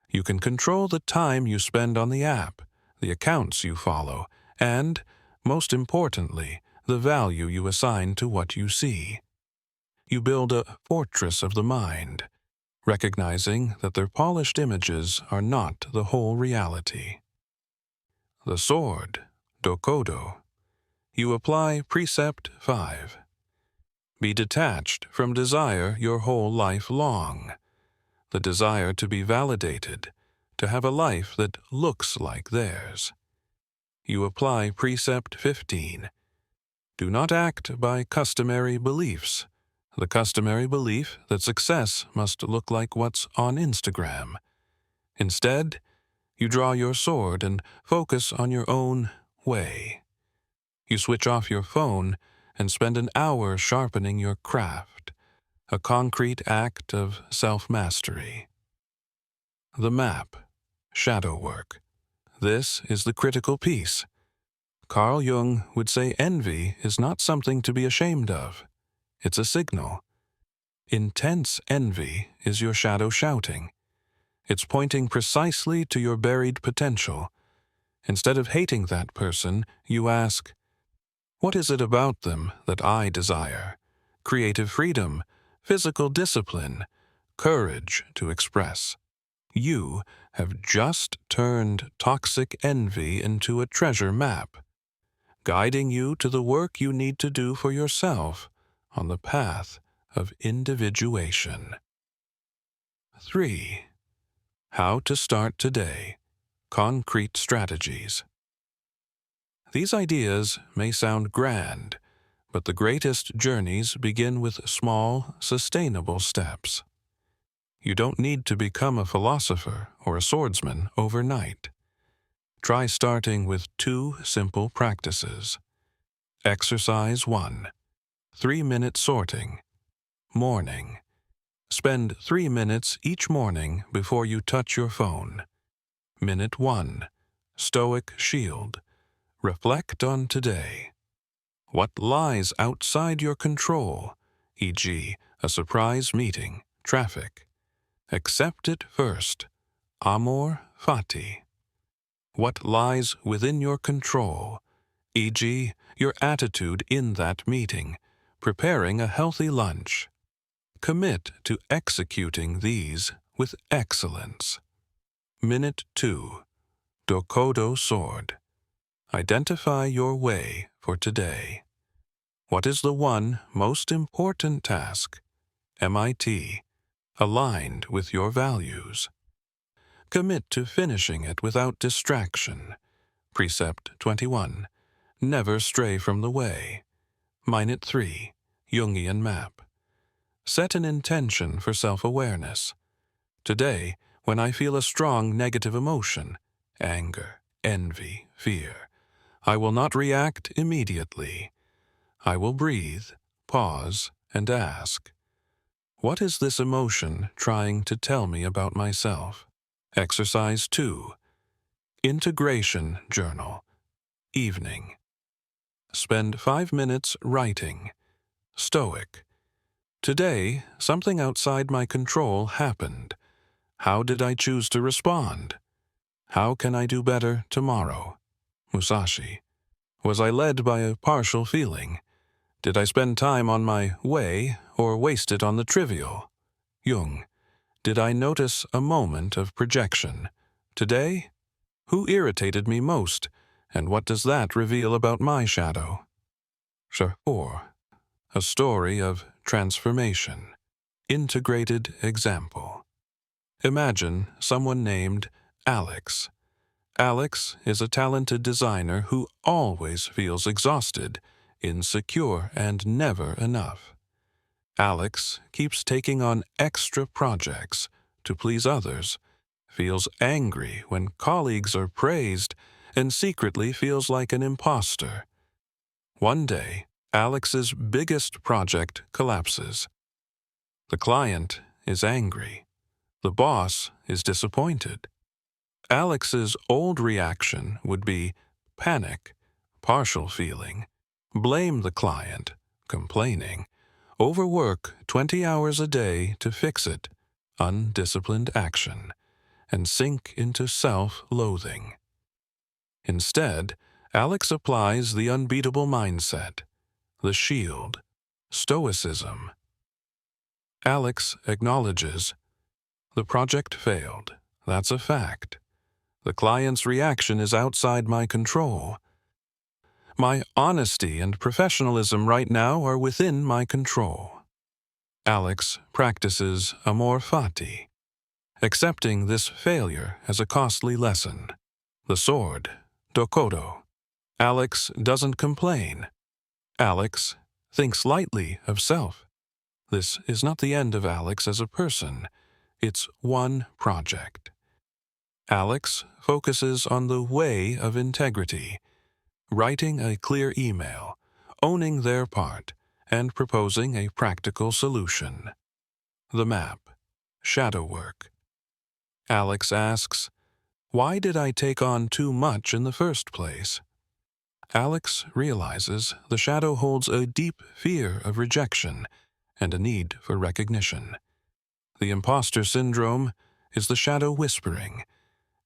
You can control the time you spend on the app, the accounts you follow, and, most importantly, the value you assign to what you see. You build a fortress of the mind, recognizing that their polished images are not the whole reality. The sword, Dokkōdō. You apply precept 5. Be detached from desire your whole life long. The desire to be validated, to have a life that looks like theirs. You apply precept 15. Do not act by customary beliefs. The customary belief that success must look like what's on Instagram. Instead, you draw your sword and focus on your own way. You switch off your phone and spend an hour sharpening your craft, a concrete act of self-mastery. The map, shadow work. This is the critical piece. Carl Jung would say envy is not something to be ashamed of. It's a signal. Intense envy is your shadow shouting. It's pointing precisely to your buried potential. Instead of hating that person, you ask, what is it about them that I desire? Creative freedom, physical discipline, courage to express. You have just turned toxic envy into a treasure map, guiding you to the work you need to do for yourself on the path of individuation. 3. How to start today. Concrete strategies. These ideas may sound grand, but the greatest journeys begin with small, sustainable steps. You don't need to become a philosopher or a swordsman overnight. Try starting with 2 simple practices. Exercise 1. 3-minute sorting. Morning. Spend 3 minutes each morning before you touch your phone. Minute 1. Stoic shield. Reflect on today. What lies outside your control, e.g., a surprise meeting, traffic? Accept it first. Amor fati. What lies within your control, e.g., your attitude in that meeting, preparing a healthy lunch? Commit to executing these with excellence. Minute 2. Dokkōdō sword. Identify your way for today. What is the one most important task, MIT, aligned with your values? Commit to finishing it without distraction. Precept 21. Never stray from the way. Minute 3. Jungian map. Set an intention for self-awareness. Today, when I feel a strong negative emotion, anger, envy, fear, I will not react immediately. I will breathe, pause, and ask, what is this emotion trying to tell me about myself? Exercise 2. Integration journal. Evening. Spend 5 minutes writing. Stoic. Today, something outside my control happened. How did I choose to respond? How can I do better tomorrow? Musashi. Was I led by a partial feeling? Did I spend time on my way or waste it on the trivial? Jung. Did I notice a moment of projection? Today? Who irritated me most, and what does that reveal about my shadow? 4. A story of transformation. Integrated example. Imagine someone named Alex. Alex is a talented designer who always feels exhausted, insecure, and never enough. Alex keeps taking on extra projects to please others, feels angry when colleagues are praised, and secretly feels like an imposter. One day, Alex's biggest project collapses. The client is angry. The boss is disappointed. Alex's old reaction would be panic, partial feeling, blame the client, complaining, overwork 20 hours a day to fix it, undisciplined action, and sink into self-loathing. Instead, Alex applies the unbeatable mindset, the shield, Stoicism. Alex acknowledges, the project failed. That's a fact. The client's reaction is outside my control. My honesty and professionalism right now are within my control. Alex practices amor fati, accepting this failure as a costly lesson. The sword, Dokkōdō. Alex doesn't complain. Alex thinks lightly of self. This is not the end of Alex as a person. It's one project. Alex focuses on the way of integrity, writing a clear email, owning their part, and proposing a practical solution. The map, shadow work. Alex asks, why did I take on too much in the first place? Alex realizes the shadow holds a deep fear of rejection and a need for recognition. The imposter syndrome is the shadow whispering.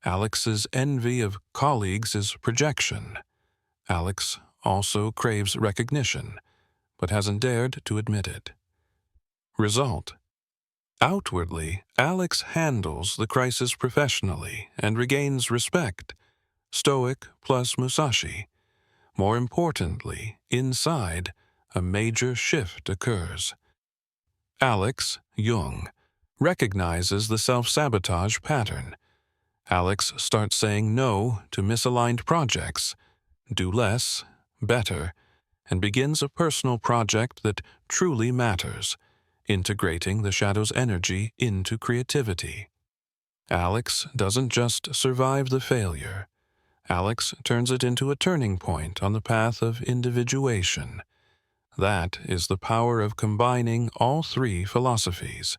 Alex's envy of colleagues is projection. Alex also craves recognition, but hasn't dared to admit it. Result: outwardly, Alex handles the crisis professionally and regains respect. Stoic plus Musashi. More importantly, inside, a major shift occurs. Alex, Jung, recognizes the self-sabotage pattern. Alex starts saying no to misaligned projects, do less, better, and begins a personal project that truly matters, integrating the shadow's energy into creativity. Alex doesn't just survive the failure. Alex turns it into a turning point on the path of individuation. That is the power of combining all three philosophies.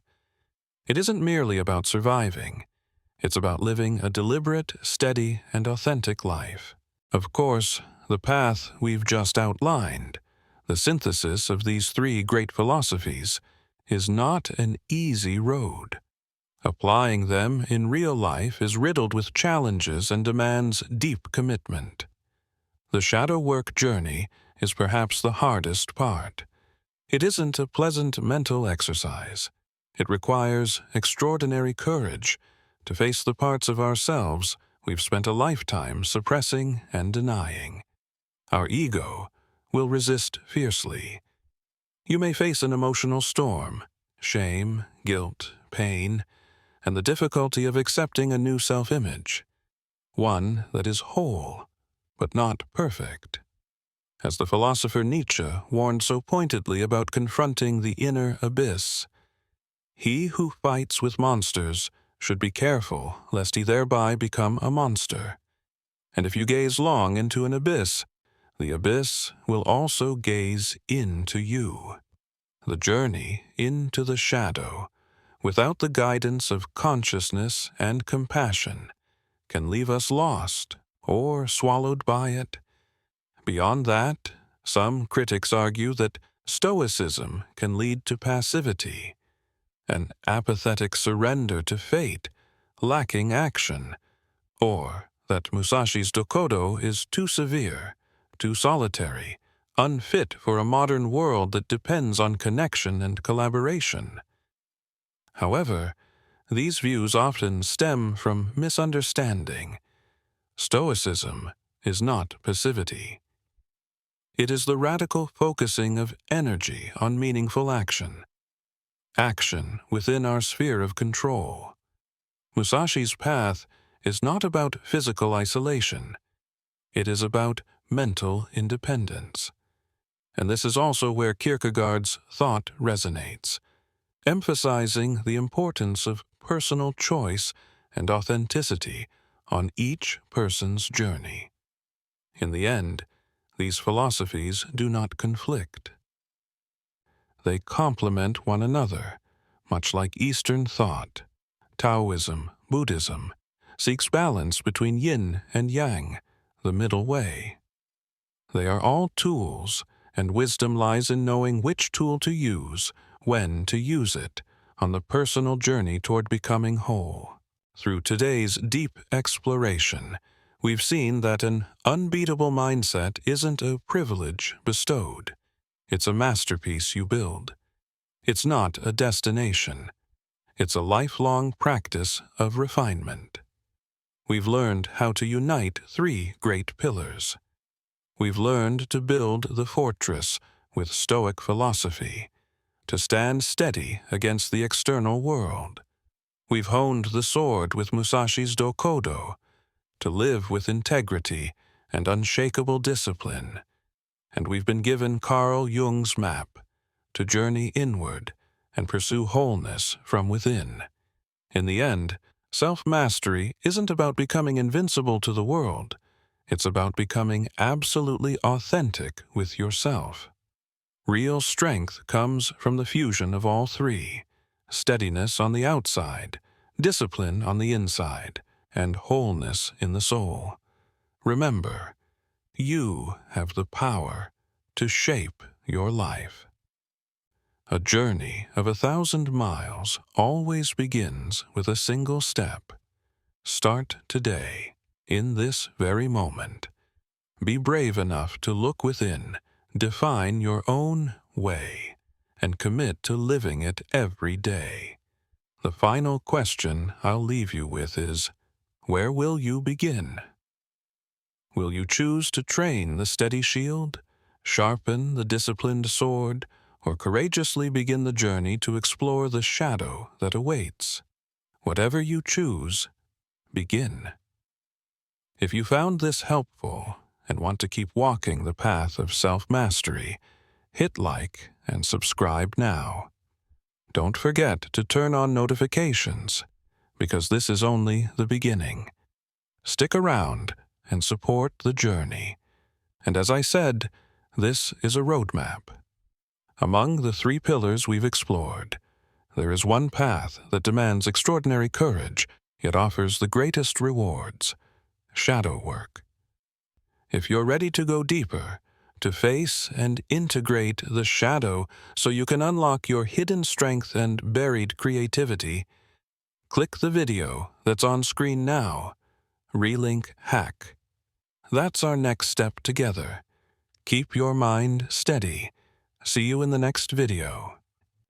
It isn't merely about surviving. It's about living a deliberate, steady, and authentic life. Of course, the path we've just outlined, the synthesis of these three great philosophies, is not an easy road. Applying them in real life is riddled with challenges and demands deep commitment. The shadow work journey is perhaps the hardest part. It isn't a pleasant mental exercise. It requires extraordinary courage to face the parts of ourselves we've spent a lifetime suppressing and denying. Our ego will resist fiercely. You may face an emotional storm, shame, guilt, pain, and the difficulty of accepting a new self-image, one that is whole, but not perfect. As the philosopher Nietzsche warned so pointedly about confronting the inner abyss, he who fights with monsters should be careful lest he thereby become a monster. And if you gaze long into an abyss, the abyss will also gaze into you. The journey into the shadow, without the guidance of consciousness and compassion, can leave us lost or swallowed by it. Beyond that, some critics argue that Stoicism can lead to passivity, an apathetic surrender to fate, lacking action, or that Musashi's Dokkōdō is too severe, too solitary, unfit for a modern world that depends on connection and collaboration. However, these views often stem from misunderstanding. Stoicism is not passivity. It is the radical focusing of energy on meaningful action. Action within our sphere of control. Musashi's path is not about physical isolation. It is about mental independence. And this is also where Kierkegaard's thought resonates, emphasizing the importance of personal choice and authenticity on each person's journey. In the end, these philosophies do not conflict. They complement one another, much like Eastern thought. Taoism, Buddhism, seeks balance between yin and yang, the middle way. They are all tools, and wisdom lies in knowing which tool to use, when to use it, on the personal journey toward becoming whole. Through today's deep exploration, we've seen that an unbeatable mindset isn't a privilege bestowed. It's a masterpiece you build. It's not a destination. It's a lifelong practice of refinement. We've learned how to unite three great pillars. We've learned to build the fortress with Stoic philosophy, to stand steady against the external world. We've honed the sword with Musashi's Dokkōdō, to live with integrity and unshakable discipline. And we've been given Carl Jung's map, to journey inward and pursue wholeness from within. In the end, self-mastery isn't about becoming invincible to the world. It's about becoming absolutely authentic with yourself. Real strength comes from the fusion of all three: steadiness on the outside, discipline on the inside, and wholeness in the soul. Remember, you have the power to shape your life. A journey of 1,000 miles always begins with a single step. Start today, in this very moment. Be brave enough to look within, define your own way, and commit to living it every day. The final question I'll leave you with is, where will you begin? Will you choose to train the steady shield, sharpen the disciplined sword, or courageously begin the journey to explore the shadow that awaits? Whatever you choose, begin. If you found this helpful and want to keep walking the path of self-mastery, hit like and subscribe now. Don't forget to turn on notifications, because this is only the beginning. Stick around and support the journey. And as I said, this is a roadmap. Among the three pillars we've explored, there is one path that demands extraordinary courage, yet offers the greatest rewards: shadow work. If you're ready to go deeper, to face and integrate the shadow so you can unlock your hidden strength and buried creativity, click the video that's on screen now. Relink Hack. That's our next step together. Keep your mind steady. See you in the next video.